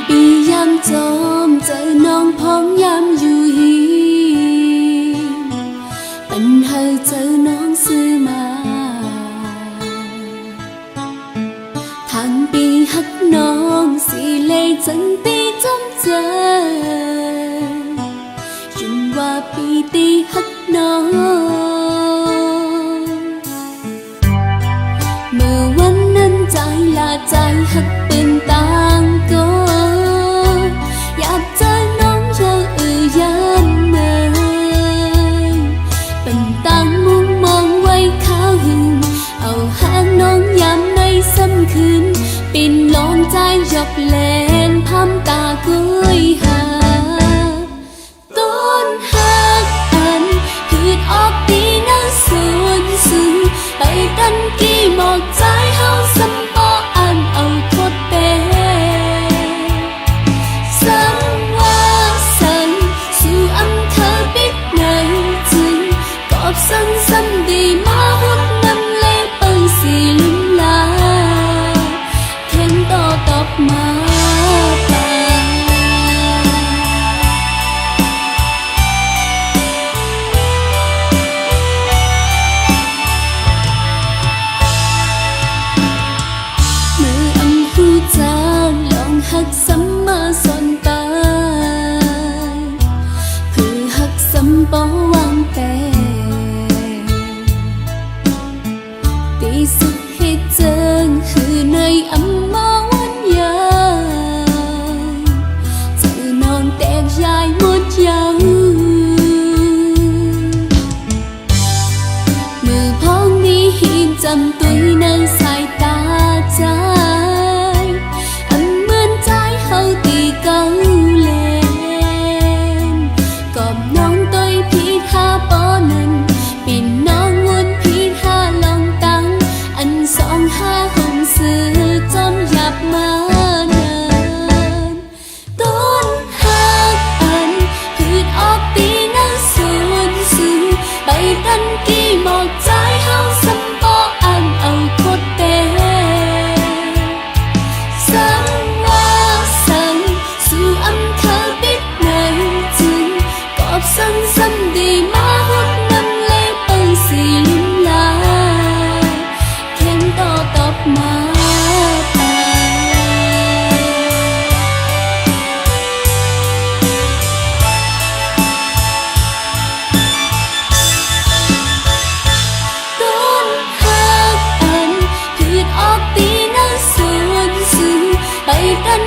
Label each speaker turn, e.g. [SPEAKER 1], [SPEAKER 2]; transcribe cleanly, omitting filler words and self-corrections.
[SPEAKER 1] ปียามจอมเจอน้องพ้องยามอยู่หีปัญหาเจอน้องซื้อมาทางปีหักน้องสิเลยจังตีจอมเจอยุ่งว่าปีตีหักน้องเมื่อวันนั้นใจลาใจหักเป็นต่างก็อยากเจอน้องเยอะยามเมื่อเป็นต่างมุมมองไว้ข้าวหึงเอาหางน้องยามในซ้ำคืนปินลองใจยกแลนพำตากุยหาต้นหักอันพืชออกตีน้าสวนซึ้งไปกันกี่หมอกใจเฮาซ้ำบ่อันเอาโทษเปซ้ำว่าสันสู่อำเภอปิดในจึงกอบสังซ้ำดีมาหุบน้ำเลเปิงสีลุ่มลาเข็นต่อตอบมาหักซ้ำมาสอนตายเพื่อหักซ้ำบ่วางแต่ตีสุดให้เจิงคือในอำมาวันยายเจอนอนแตกยายหมดยาวมือพ้องนี้หินจำตุยในสายตาใจเก่าแลนกอบน้องต้อยพีทาปอนั้นปิ่นน้องวนพีทาลองตังอันสองห้าห่มซื้อจอมหยับมานานต้นหักอันพืชออกตีน้าสวนซึ้งไปกันกี่หมอกใจเฮาซ้ำบ่อันเอาโคตรเตซ้ำว่าสังสู่อำเภอปิดในจึงกอบสังซ้ำดีมาหุบน้ำเลเปิงสีลุ่มลาเข็นต่อตอบมาตาต้นหักอันพืชออกตีน้าสวนซึ้งไปกัน